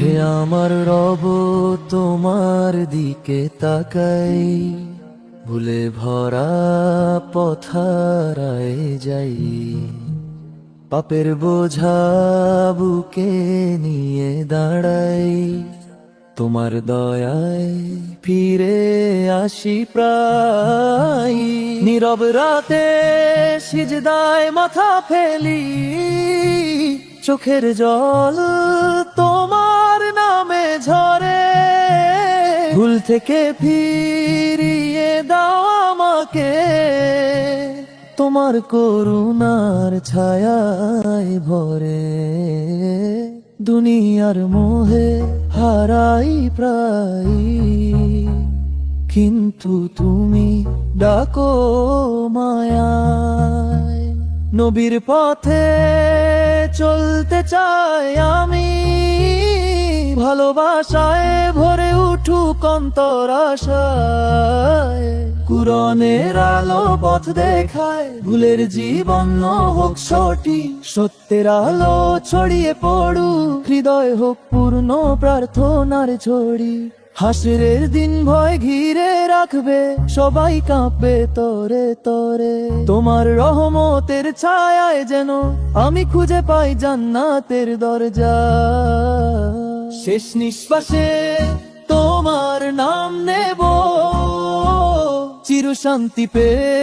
হে আমার রব, তোমার দিকে তাকাই, ভুলে ভরা পথারায় যাই। পাপের বোঝা বুকে নিয়ে দাঁড়াই, তোমার দয়ায় ফিরে আসি প্রায়। নীরব রাতে সিজদায় মাথা ফেলি, চোখের জল তোমার নামে ঝরে। ভুল থেকে ফিরিয়ে দাও আমাকে, তোমার করুণার ছায়ায় ভরে। দুনিয়ার মোহে হারাই প্রায়, কিন্তু তুমি ডাকো মায়ায়। নবীর পথে চলতে চাই আমি, ভালোবাসায় ভরে উঠুক অন্তর আশায়। কুরআনের আলো পথ দেখায়, ভুলের জীবন হোক সঠিক। সত্যের আলো ছড়িয়ে পড়ুক, হৃদয় হোক পূর্ণ প্রার্থনার ঝড়ি। হাসরের দিন ভয় ঘিরে রাখবে, সবাই কাঁপবে তরে তরে। তোমার রহমতের ছায়ায় যেন আমি খুঁজে পাই জান্নাতের দরজা। শেষ নিঃশ্বাসে তোমার নাম নেব, চির শান্তি পেয়ে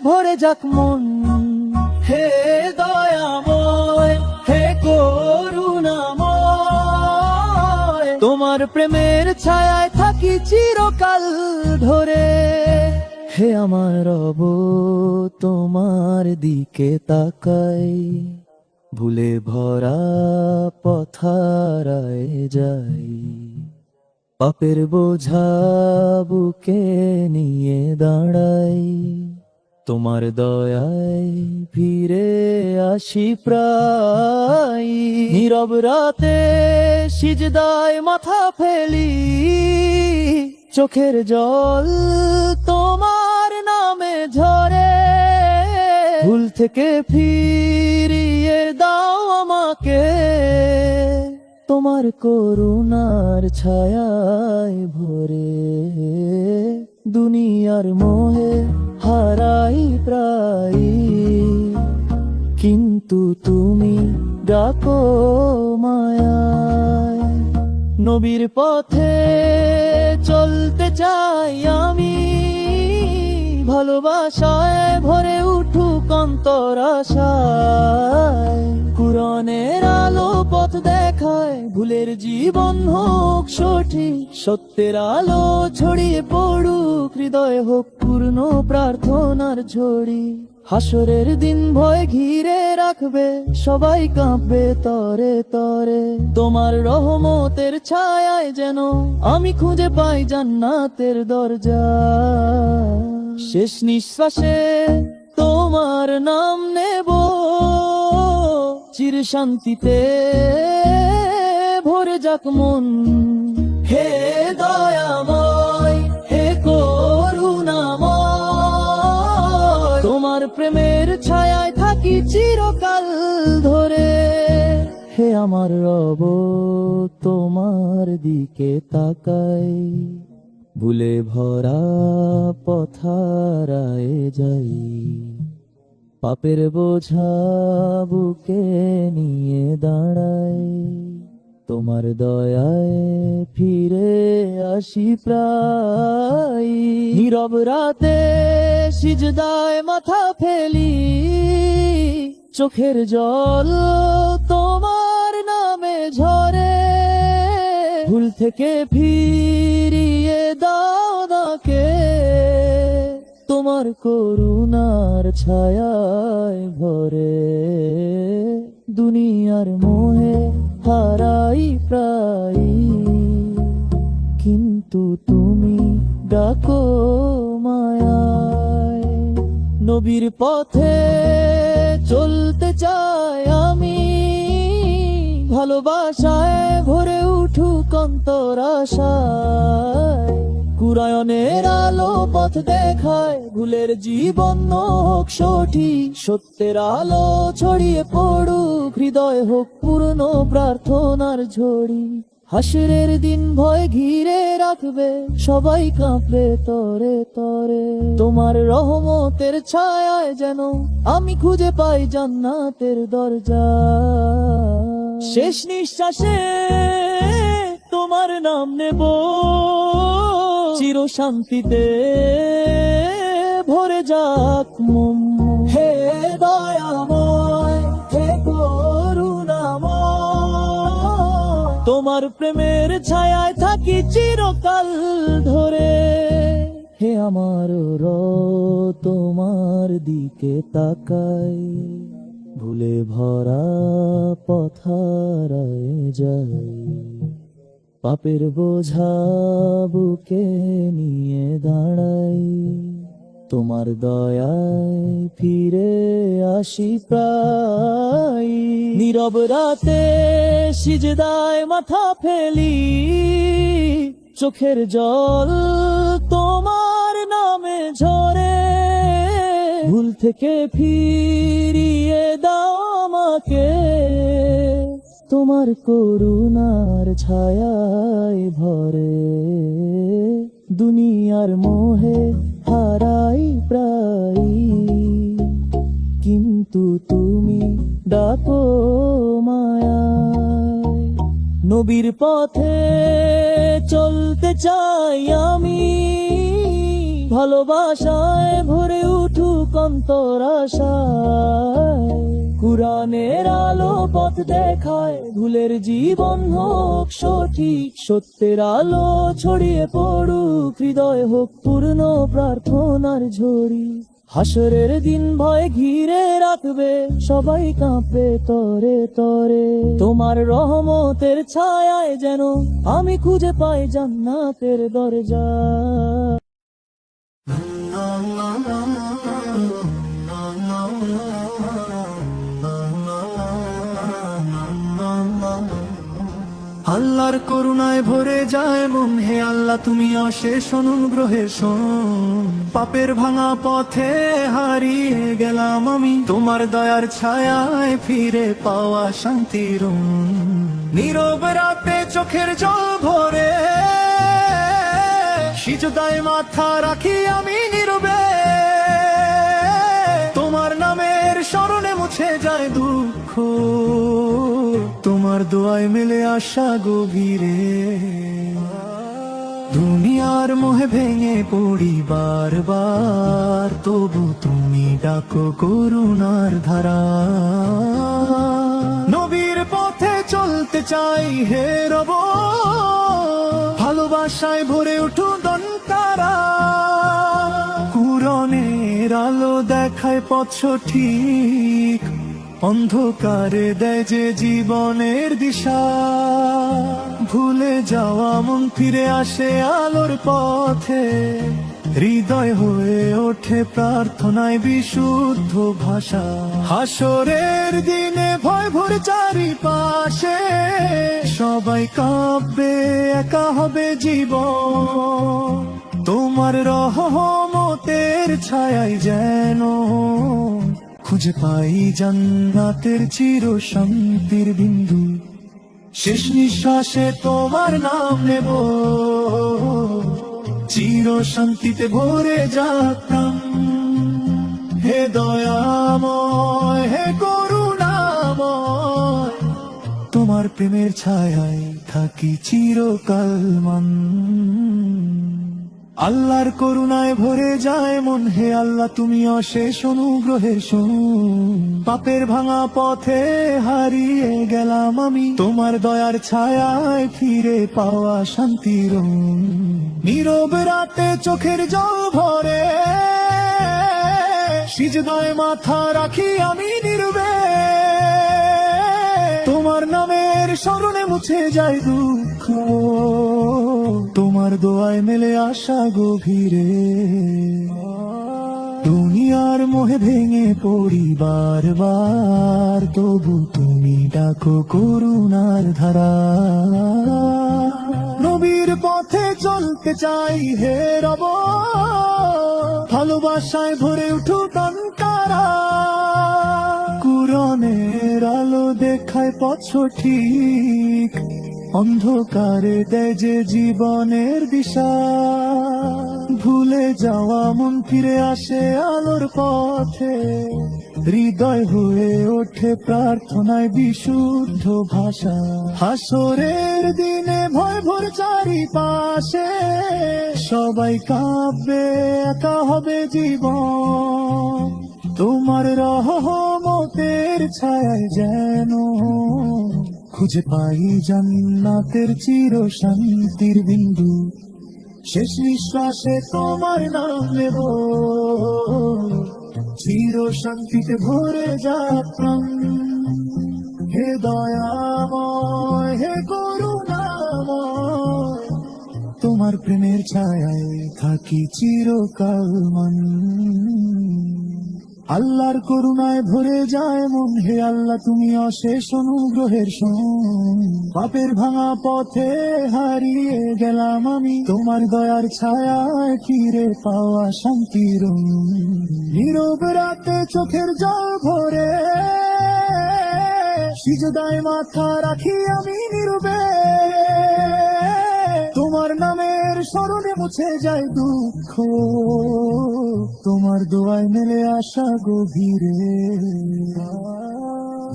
ভরে যাক মন। হে দয়াময়, হে করুণাময়, তোমার প্রেমের ছায়ায় থাকি চিরকাল ধরে। হে আমার রব, তোমার দিকে তাকাই, ভুলে ভরা পথারায় যাই। পাপের বোঝা বুকে নিয়ে দাঁড়াই, তোমার দয়ায় ফিরে আসি প্রায়। নীরব রাতে সিজদায় মাথা ফেলি, চোখের জল তোমার নামে ঝরে। ভুল থেকে ফিরিয়ে দাও আমাকে, তোমার করুণার ছায়ায় ভরে। দুনিয়ার মোহে হারাই প্রায়, কিন্তু তুমি ডাকো মায়ায়। নবীর পথে চলতে চাই আমি, ভালোবাসায় ভরে উঠুক অন্তর আশায়। কুরআনের আলো পথ দেখায়, ভুলের জীবন হোক সঠিক। সত্যের আলো ছড়িয়ে পড়ুক, হৃদয় হোক পূর্ণ প্রার্থনার ঝড়ি। হাসরের দিন ভয় ঘিরে রাখবে, সবাই কাঁপবে তরে তরে। তোমার রহমতের ছায়ায় যেন আমি খুঁজে পাই জান্নাতের দরজা। শেষ নিঃশ্বাসে তোমার নাম নেব, চির শান্তিতে ভরে যাক মন। হে দয়াময়, হে করুণাময়, তোমার প্রেমের ছায়ায় থাকি চিরকাল ধরে। হে আমার রব, তোমার দিকে তাকাই, ভুলে ভরা পথারায় যাই। পাপের বোঝা বুকে নিয়ে দাঁড়াই, তোমার দয়ায় ফিরে আসি প্রায়। নীরব রাতে সিজদায় মাথা ফেলি, চোখের জল তোমার নামে ঝরে। ভুল থেকে ফিরিয়ে দাও নাকে, তোমার করুণার ছায়ায় ভরে। দুনিয়ার মোহে হারাই প্রায়, কিন্তু তুমি ডাকো মায়ায়। নবীর পথে চলতে চাই আমি, ভালোবাসায় ভরে উঠুক অন্তর আশায়। কুরায়নের আলো পথ দেখায়, ভুলের জীবন হোক সঠিক, সত্যের আলো ছড়িয়ে পড়ুক, হৃদয় হোক পূর্ণ প্রার্থনার ঝড়ি। হাসরের দিন ভয় ঘিরে রাখবে, সবাই কাঁপবে তরে তরে, তোমার রহমতের ছায়ায় যেন আমি খুঁজে পাই জান্নাতের দরজা। শেষ নিঃশ্বাসে তোমার নাম নেব, চির শান্তিতে ভরে যাক মন। হে দয়াময়, হে করুণাময়, তোমার প্রেমের ছায়ায় থাকি চিরকাল ধরে। হে আমার তোমার দিকে তাকাই, ভুলে ভরা পথারায় যাই, পাপের বোঝা বুকে নিয়ে দাঁড়াই, তোমার দয়ায় ফিরে আসি প্রায়। নীরব রাতে সিজদায় মাথা ফেলি, চোখের জল তোমার নামে ঝরে, ভুল থেকে ফিরিয়ে দাও আমাকে, তোমার করুণার ছায়ায় ভরে। দুনিয়ার মোহে হারাই প্রায়, কিন্তু তুমি ডাকো মায়ায়। নবীর পথে চলতে চাই আমি, ভালোবাসায় ভরে উঠুক অন্তর আশায়। কুরআনের আলো পথ দেখায়, ভুলের জীবন হোক সঠিক, সত্যের আলো ছড়িয়ে পড়ুক, হৃদয় হোক পূর্ণ প্রার্থনার ঝড়ি। হাসরের দিন ভয় ঘিরে রাখবে, সবাই কাঁপবে তরে তরে, তোমার রহমতের ছায়ায় যেন আমি খুঁজে পাই জান্নাতের দরজা। আল্লাহর করুণায় ভরে যায় মন, হে আল্লাহ তুমি অশেষ অনুগ্রহের শোন। পাপের ভাঙা পথে হারিয়ে গেলাম আমি, তোমার দয়ার ছায়ায় ফিরে পাওয়া শান্তির। নীরব রাতে চোখের জল ভরে, সিজদায় মাথা রাখি আমি নীরবে, তোমার নামের স্মরণে মুছে যায় দুঃখ, তোমার দোয়ায় মেলে আশা গভীরে। দুনিয়ার মোহে ভেঙে পড়ি বারবার, তবু তুমি ডাকো করুণার ধারা। নবীর পথে চলতে চাই হে রব, ভালোবাসায় ভরে উঠু দন্তারা। কুরআনের আলো দেখায় পথ সঠিক, অন্ধকারে দেয় যে জীবনের দিশা। ভুলে যাওয়া মন ফিরে আসে আলোর পথে, হৃদয় হয়ে ওঠে প্রার্থনায় বিশুদ্ধ ভাষা। হাসরের দিনে ভয় ভরে চারিপাশে, সবাই কাঁপবে একা হবে জীবন, তোমার রহমতের ছায়ায় যেন খুঁজে পাই জান্নাতের চির শান্তির বিন্দু। শেষ নিঃশ্বাসে তোমার নাম নেব, চির শান্তিতে ভরে যাক প্রাণ। হে দয়াময়, হে করুণাময়, তোমার প্রেমের ছায়ায় থাকি চিরকাল মান। আল্লাহর করুণায় ভরে যায় মন, হে আল্লাহ তুমি অশেষ অনুগ্রহের শোন। পাপের ভাঙা পথে হারিয়ে গেলাম আমি, তোমার দয়ার ছায়ায় ফিরে পাওয়া শান্তির। নীরব রাতে চোখের জল ভরে, সিজদায় মাথা রাখি আমি নীরবে, তোমার নামের স্মরণে মুছে যায় দুঃখ, তোমার দোয়ায় মেলে আশা গভীরে। দুনিয়ার মোহে ভেঙে পড়ি বারবার, তবু তুমি ডাকো করুণার ধারা। নবীর পথে চলতে চাই হে রব, ভালোবাসায় ভরে উঠুক অন্তরা। কুরআনের আলো দেখায় পথ সঠিক, অন্ধকারে দেয় যে জীবনের দিশা। ভুলে যাওয়া মন ফিরে আসে আলোর পথে, হৃদয় হয়ে ওঠে প্রার্থনায় বিশুদ্ধ ভাষা। হাসরের দিনে ভয় ভোর চারিপাশে, সবাই কাঁপবে একা হবে জীবন। তোমার রহমতের ছায়ায় যেন খুঁজে পাই জান্নাতের চির শান্তির বিন্দু। শেষ নিঃশ্বাসে তোমার নাম নেব, চির শান্তিতে ভরে যাক প্রাণ। হে দয়াময় হে করুণাময়, তোমার প্রেমের ছায়ায় থাকি চিরকাল মান। আল্লাহর করুণায় ভরে যায় মন, হে আল্লাহ তুমি অশেষ অনুগ্রহের শোন। পাপের ভাঙা পথে হারিয়ে গেলাম আমি, তোমার দয়ার ছায়ায় ফিরে পাওয়া শান্তির। নীরব রাতে চোখের জল ভরে, সিজদায় মাথা রাখি আমি নীরবে। তোমার নামের স্মরণে মুছে যায় দুঃখ, তোমার দোয়ায় মেলে আসা গভীরে।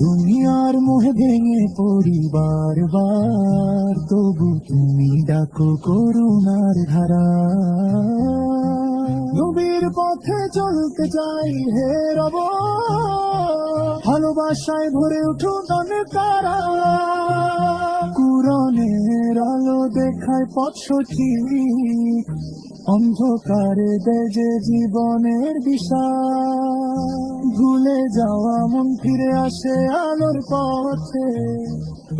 দুনিয়ার মোহে ভেঙে পরিবার বার, তবু তুমি ডাকো করুণার ধারা। নবীর পথে চলতে চাই হে রব, ভালোবাসায় ভরে উঠুক অন্তরা। কুরআনের আলো দেখায় পথ সঠিক, অন্ধকারে দেয় যে জীবনের দিশা। ভুলে যাওয়া মন ফিরে আসে আলোর পথে,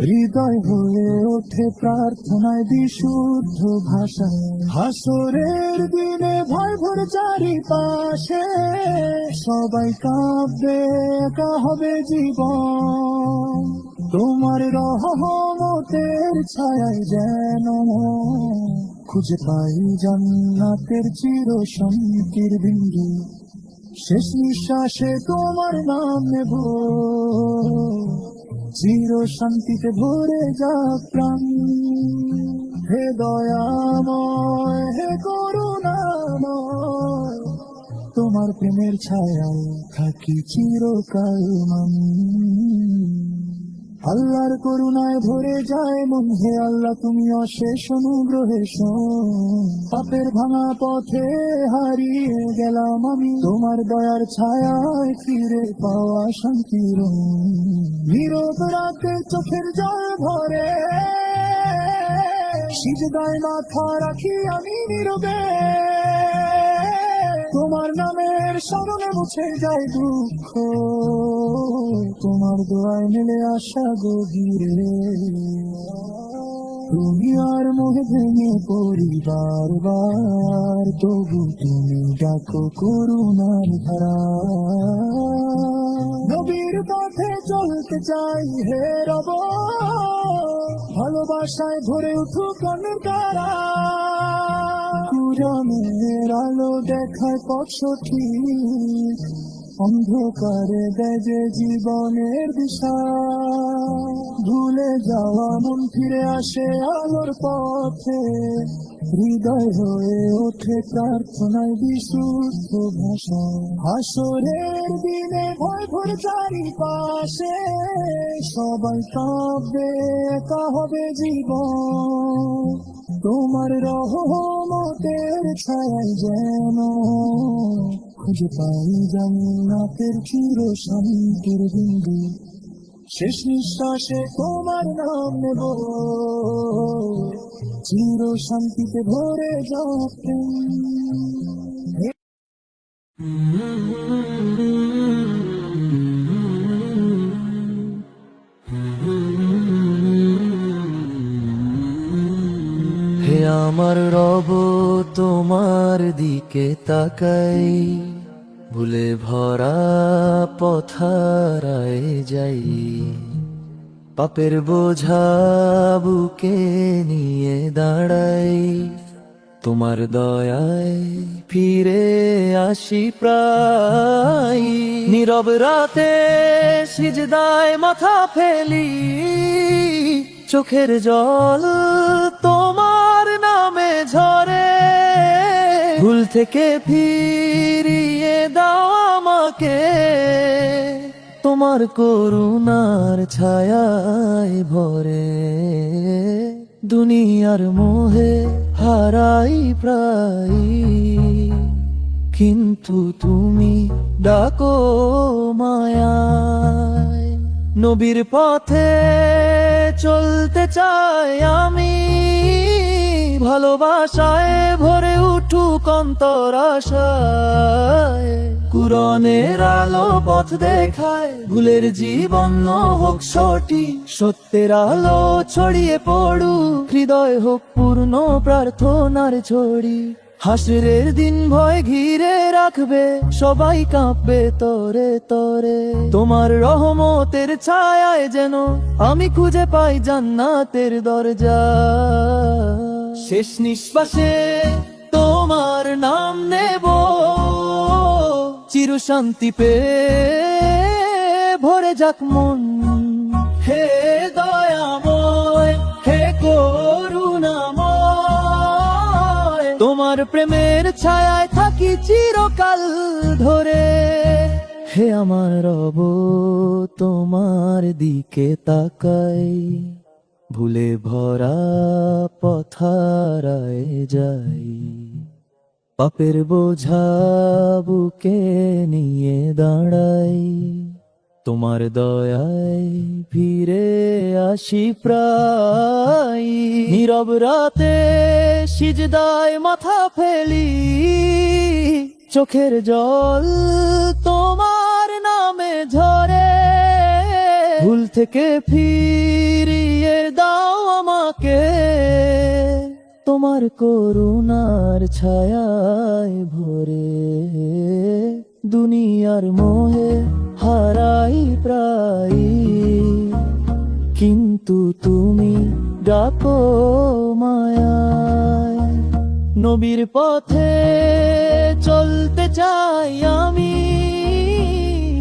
হৃদয় হয়ে ওঠে প্রার্থনায় বিশুদ্ধ ভাষা। হাসরের দিনে ভয় ভোর চারিপাশে, সবাই কাঁপবে একা হবে জীবন। তোমার রহমতের ছায়ায় যেন খুঁজে পাই জান্নাতের চির শান্তির বিন্দু। শেষ নিঃশ্বাসে তোমার নাম নেব, চির শান্তিতে ভরে যাক প্রাণ। হে দয়াময় হে করুণাময়, তোমার প্রেমের ছায়ায় থাকি চিরকাল মান। আল্লাহর করুণায় ভরে যায় মন, হে আল্লাহ তুমি অশেষ অনুগ্রহের শোন। পাপের ভাঙা পথে হারিয়ে গেলাম আমি, তোমার দয়ার ছায়ায় ফিরে পাওয়া শান্তির। নীরব রাতে চোখের জল ভরে, সিজদায় মাথা রাখি আমি নীরবে। তোমার নামের স্মরণে মুছে যায় দুঃখ, তোমার দোয়ায় মেলে আসা গভীরে। দুনিয়ার মোহে ভেঙে পরিবার বার, তবু তুমি ডাকো করুণার ধারা। নবীর পথে চলতে চাই হে রব, ভালোবাসায় ভরে উঠুক অন্তরা। কুরআনের আলো দেখায় পথ সঠিক, অন্ধকারে দেয় যে জীবনের দিশা। ভুলে যাওয়া মন ফিরে আসে আলোর পথে, হৃদয় হয়ে ওঠে প্রার্থনায় বিশুদ্ধ ভাষা। হাসরের দিনে ভয় ভোর চারিপাশে, সবাই কাঁপবে একা হবে জীবন। তোমার রহমতের ছায়ায় যেন খুঁজে পাই জান্নাতের চির শান্তির বিন্দু। শেষ নিঃশ্বাসে তোমার নাম নেব, চির শান্তিতে ভরে যাক। হে আমার রব তোমার দিকে তাকাই, ভুলে ভরা পথারায় যাই। পাপের বোঝা বুকে নিয়ে দাঁড়াই, তোমার দয়ায় ফিরে আসি প্রায়। নীরব রাতে সিজদায় মাথা ফেলি, চোখের জল তোমার নামে ঝরে। ভুল থেকে ফিরিয়ে দাও আমাকে, তোমার করুণার ছায়ায় ভরে। দুনিয়ার মোহে হারাই প্রায়, কিন্তু তুমি ডাকো মায়ায়। নবীর পথে চলতে চাই আমি, ভালোবাসায় ভরে উঠুক অন্তর আশায়। কুরআনের আলো পথ দেখায়, ভুলের জীবন হোক সঠিক। সত্যের আলো ছড়িয়ে পড়ুক, হৃদয় হোক পূর্ণ প্রার্থনার ছড়ি। হাসরের দিন ভয় ঘিরে রাখবে, সবাই কাঁপবে তরে তরে। তোমার রহমতের ছায়ায় যেন আমি খুঁজে পাই জান্নাতের দরজা। শেষ নিঃশ্বাসে তোমার নাম নেব, চির শান্তি পেয়ে ভরে যাক মন। হে দয়াময়, হে করুণাময়, তোমার প্রেমের ছায়ায় থাকি চিরকাল ধরে। হে আমার রব, তোমার দিকে তাকাই, ভুলে ভরা পথারায় যাই। পাপের বোঝা বুকে নিয়ে দাঁড়াই, তোমার দয়ায় ফিরে আসি প্রায়। নীরব রাতে সিজদায় মাথা ফেলি, চোখের জল তোমার নামে ঝরে। ভুল থেকে ফিরিয়ে দাও আমাকে, তোমার করুণার ছায়ায় ভরে। দুনিয়ার মোহে হারাই প্রায়, কিন্তু তুমি ডাকো মায়ায়। নবীর পথে চলতে চাই আমি,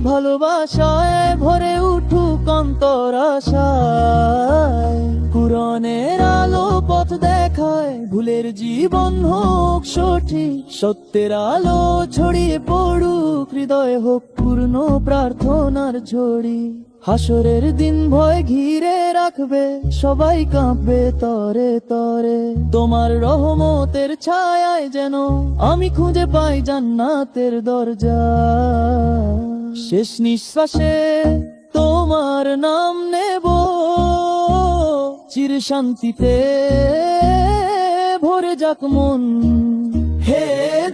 ভালোবাসায় ভরে উঠুক অন্তর আশায়। কুরআনের আলো পথ দেখায়, ভুলের জীবন হোক সঠিক। সত্যের আলো ছড়িয়ে পড়ুক, হৃদয় হোক পূর্ণ প্রার্থনার ঝড়ি। হাসরের দিন ভয় ঘিরে রাখবে, সবাই কাঁপবে তরে তরে। তোমার রহমতের ছায়ায় যেন আমি খুঁজে পাই জান্নাতের দরজা। শেষ নিঃশ্বাসে তোমার নাম নেব, চির শান্তিতে ভরে যাক মন। হে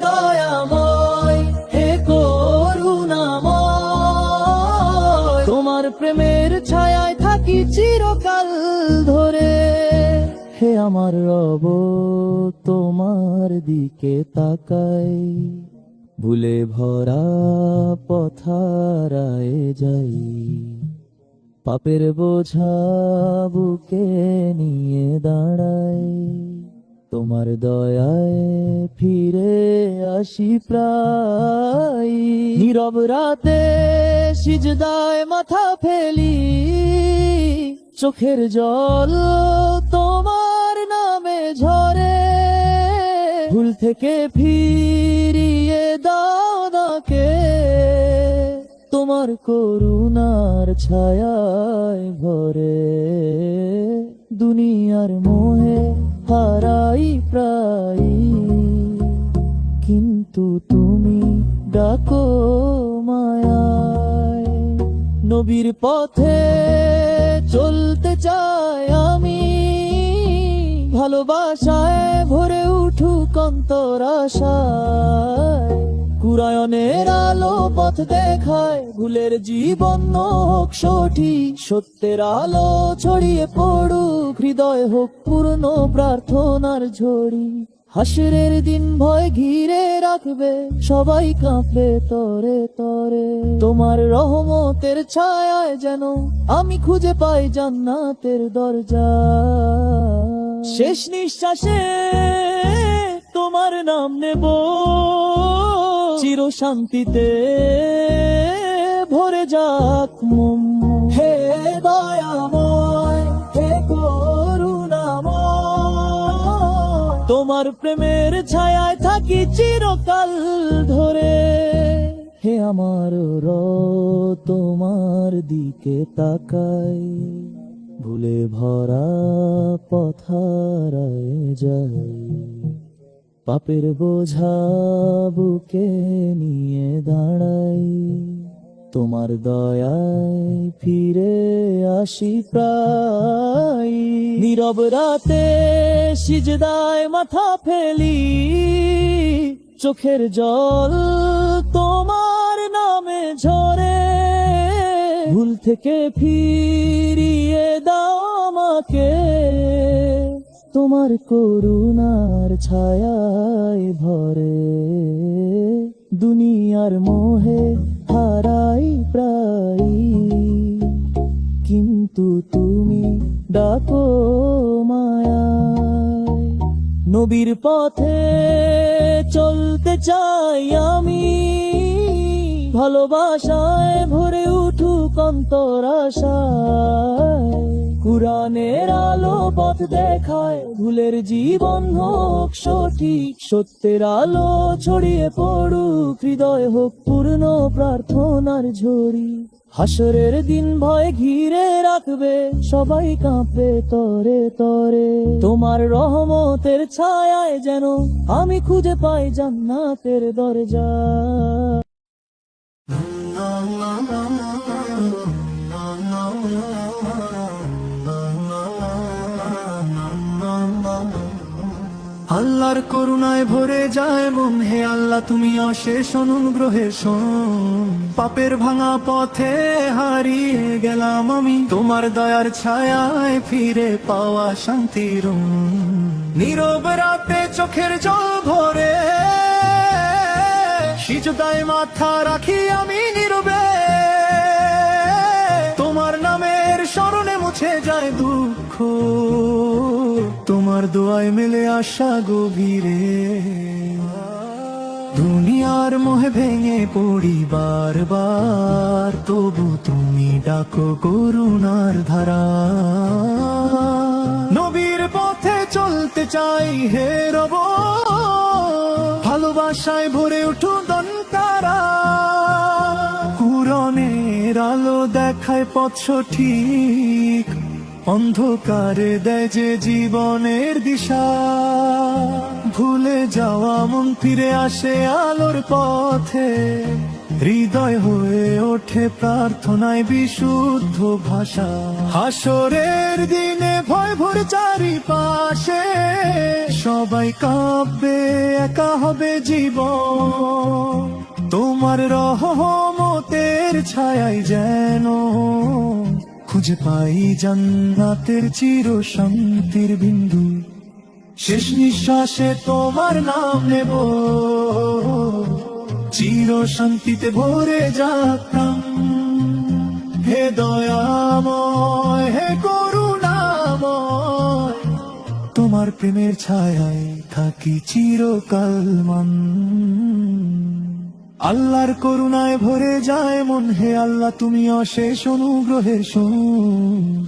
দয়াময়, হে করুণাময়, তোমার প্রেমের ছায়ায় থাকি চিরকাল ধরে। হে আমার রব, তোমার দিকে তাকাই, ভুলে ভরা পথারায় যাই। পাপের বোঝা বুকে নিয়ে দাঁড়াই, তোমার দয়ায় ফিরে আসি প্রায়। নীরব রাতে সিজদায় মাথা ফেলি, চোখের জল তোমার নামে ঝরে। ভুল থেকে ফিরিয়ে দাও নাকে, তোমার করুণার ছায়ায় ভরে। দুনিয়ার মোহে হারাই প্রায়, কিন্তু তুমি ডাকো মায়ায়। নবীর পথে চলতে চাই আমি, ভালোবাসায় ভরে উঠুক অন্তর আশায়। কুরআনের আলো পথ দেখায়, ভুলের জীবন হোক সঠিক। সত্যের আলো ছড়িয়ে পড়ুক, হৃদয় হোক পূর্ণ প্রার্থনার ঝড়ি। হাসরের দিন ভয় ঘিরে রাখবে, সবাই কাঁপবে তরে তরে। তোমার রহমতের ছায়ায় যেন আমি খুঁজে পাই জান্নাতের দরজা। শেষ নিঃশ্বাসে তোমার নাম নেব, চির শান্তিতে ভরে যাক মন। হে দয়াময়, হে করুণাময়, তোমার প্রেমের ছায়ায় থাকি চিরকাল ধরে। হে আমার তোমার দিকে তাকাই, ভুলে ভরা পথারায় যাই। পাপের বোঝা বুকে নিয়ে দাঁড়াই, তোমার দয়ায় ফিরে আসি প্রায়। নীরব রাতে সিজদায় মাথা ফেলি, চোখের জল তোমার নামে ঝরে। ভুল থেকে ফিরিয়ে দাও আমাকে, তোমার করুণার ছায়ায় ভরে। দুনিয়ার মোহে হারাই প্রায়, কিন্তু তুমি ডাকো মায়ায়। নবীর পথে চলতে চাই আমি, ভালোবাসায় ভরে উঠুক অন্তর আশায়। কুরআনের আলো পথ দেখায়, ভুলের জীবন হোক সঠিক। সত্যের আলো ছড়িয়ে পড়ুক, হৃদয় হোক পূর্ণ প্রার্থনার ঝরি। হাসরের দিন ভয় ঘিরে রাখবে, সবাই কাঁপবে তরে তরে। তোমার রহমতের ছায়ায় যেন আমি খুঁজে পাই জান্নাতের দরজা। আল্লাহর করুণায় ভরে যায় মন, হে আল্লাহ তুমি অশেষ অনুগ্রহের শোন। পাপের ভাঙা পথে হারিয়ে গেলাম আমি, তোমার দয়ার ছায়ায় ফিরে পাওয়া শান্তির। নীরব রাতে চোখের জল ভরে, সিজদায় মাথা রাখি আমি নীরবে। তোমার নামের স্মরণে মুছে যায় দুঃখ, তোমার দোয়ায় মেলে আশা গভীরে। দুনিয়ার মোহে ভেঙে পড়ি বারবার, তবু তুমি ডাকো করুণার ধারা। নবীর পথে চলতে চাই হে রব, ভালোবাসায় ভরে উঠু দন্তারা। কুরআনের আলো দেখায় পথ সঠিক, অন্ধকারে দেয় যে জীবনের দিশা। ভুলে যাওয়া মন ফিরে আসে আলোর পথে, হৃদয় হয়ে ওঠে প্রার্থনায় বিশুদ্ধ ভাষা। হাসরের দিনে ভয় ভরে চারিপাশে, সবাই কাঁপবে একা হবে জীবন। তোমার রহমতের ছায়ায় যেন খুঁজে পাই জান্নাতের চির শান্তির বিন্দু। শেষ নিঃশ্বাসে তোমার নাম নেব, চির শান্তিতে ভরে যাক প্রাণ। হে দয়াময়, হে করুণাময়, তোমার প্রেমের ছায়ায় থাকি চিরকাল মান। আল্লাহর করুণায় ভরে যায় মন, হে আল্লাহ তুমি অশেষ অনুগ্রহের শোন।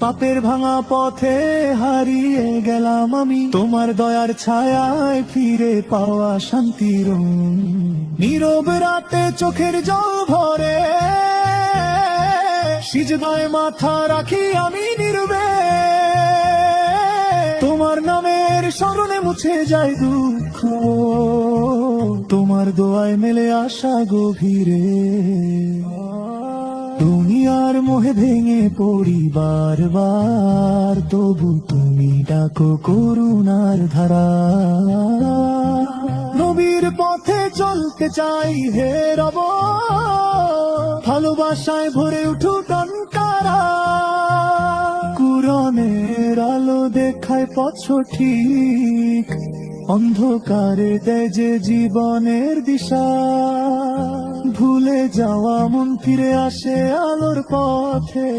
পাপের ভাঙা পথে হারিয়ে গেলাম আমি, তোমার দয়ার ছায়ায় ফিরে পাওয়া শান্তির। নীরব রাতে চোখের জল ভরে, সিজদায় মাথা রাখি আমি নীরবে। তোমার নামের স্মরণে মুছে যায় দুঃখ, তোমার দোয়ায় মেলে আশা গভীরে। দুনিয়ার মোহে ভেঙে পড়ি বারবার, তবু তুমি ডাকো করুণার ধারা। নবীর পথে চলতে চাই হে রব, ভালোবাসায় ভরে উঠু টনকারা। কুরআনের আলো দেখায় পথ সঠিক, অন্ধকারে দেয় যে জীবনের দিশা, ভুলে যাওয়া মন ফিরে আসে আলোর পথে,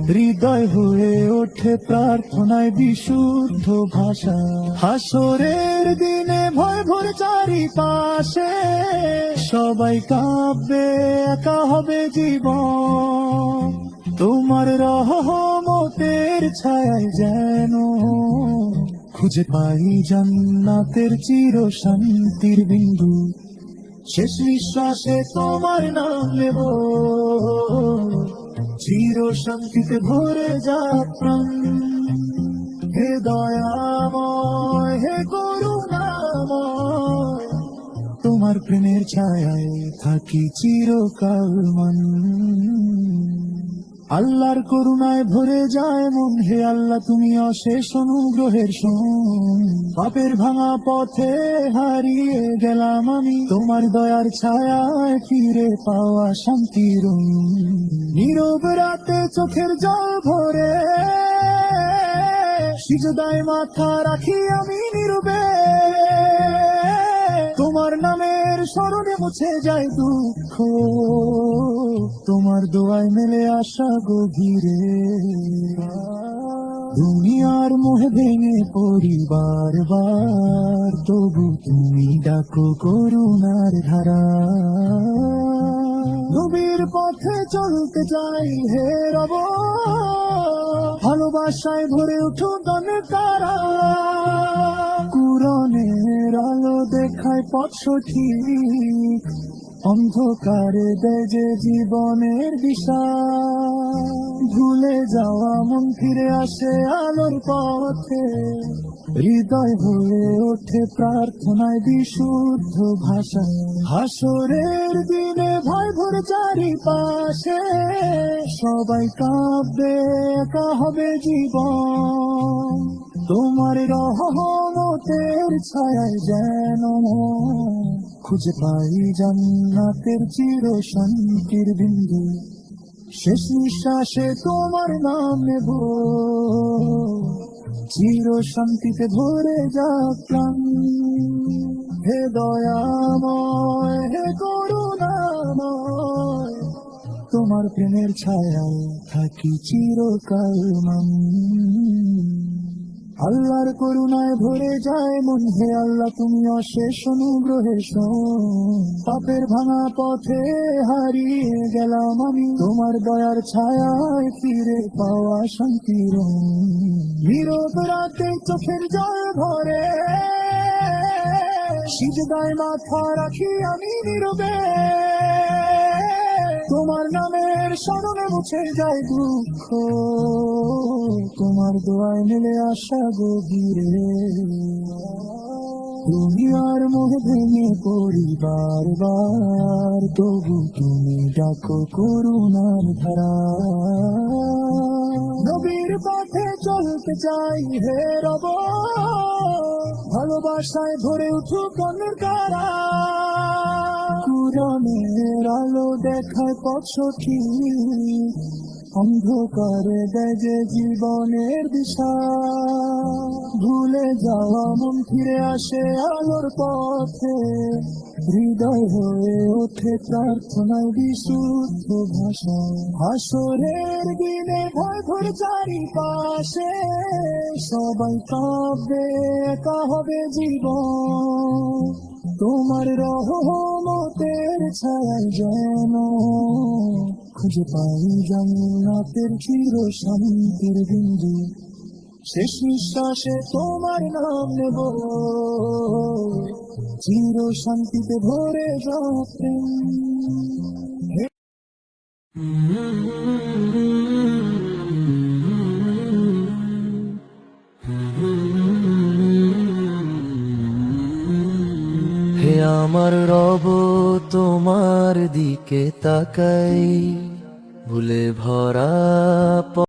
হৃদয় হয়ে ওঠে প্রার্থনায় বিশুদ্ধ ভাষা। হাসরের দিনে ভয় ভরে চারিপাশে, সবাই কাঁপবে একা হবে জীবন, তোমার রহমতের ছায়ায় যেন খুঁজে পাই জান্নাতের চির শান্তির বিন্দু। শেষ নিঃশ্বাসে তোমার নাম নেব, চির শান্তিতে ভরে যাক প্রাণ। হে দয়াময়, হে করুণাময়, তোমার প্রেমের ছায়ায় থাকি চিরকাল মান। আল্লাহর করুণায় ভরে যায় মন, হে আল্লাহ তুমি অশেষ অনুগ্রহের শোন। পাপের ভাঙা পথে হারিয়ে গেলাম আমি, তোমার দয়ার ছায়ায় ফিরে পাওয়া শান্তির নীরব রাতে চোখের জল ভরে, সিজদায় মাথা রাখি আমি নীরবে, তোমার নামের স্মরণে মুছে যায় দুঃখ, তোমার দোয়ায় মেলে আসা গভীরে। দুনিয়ার মোহে ভেঙে পরিবার বার, তবু তুমি ডাকো করুণার ধারা। নবীর পথে চলতে চাই হে রব, ভালোবাসায় ভরে উঠো দনে তারা। কুরআনের আলো দেখায় পথ সঠিক, অন্ধকারে দেয় যে জীবনের দিশা, ভুলে যাওয়া মন ফিরে আসে আলোর পথে, হৃদয় হয়ে ওঠে প্রার্থনায় বিশুদ্ধ ভাষা। হাসরের দিনে ভয় ভরে চারিপাশে, সবাই কাঁপবে একা হবে জীবন, তোমার রহমতের ছায়ায় যেন খুঁজে পাই জান্নাতের চির শান্তির বিন্দু। শেষ নিঃশ্বাসে তোমার নাম নেব, চির শান্তিতে ভরে যাক প্রাণ। হে দয়াময়, হে করুণাময়, তোমার প্রেমের ছায়ায় থাকি চিরকাল মান। আল্লাহর করুণায় ভরে যায় মন, হে আল্লাহ তুমি অশেষ অনুগ্রহের শোন। পাপের ভাঙা পথে হারিয়ে গেলাম আমি, তোমার দয়ার ছায়ায় ফিরে পাওয়া শান্তির নীরব রাতে চোখের জল ভরে, সিজদায় মাথা রাখি আমি নীরবে, তোমার নামের স্মরণে মুছে যায় দুঃখ, তোমার দোয়ায় মেলে আসা গভীরে। দুনিয়ার মোহে ভেঙে পরিবার বার, তবু তুমি ডাকো করুণার ধারা। নবীর পথে চলতে চাই হে রব, ভালোবাসায় ভরে উঠুক অন্যের কারা। কুরআনের আলো দেখায় পথ সঠিক, অন্ধকারে দেয় যে জীবনের দিশা, ভুলে যাওয়া মন ফিরে আসে আলোর পথে, হৃদয় হয়ে ওঠে প্রার্থনায় বিশুদ্ধ ভাষা। হাসরের দিনে ভয় ভরে চারিপাশে, সবাই কাঁপবে একা হবে জীবন, তোমার রহমতের ছায়ায় যেন খুঁজে পাই জান্নাতের চির শান্তির বিন্দু। শেষ নিঃশ্বাসে তোমার নাম নেব, চির শান্তিতে ভরে যাক হে আমার রব, তোমার দিকে তাকাই, ভুলে ভরা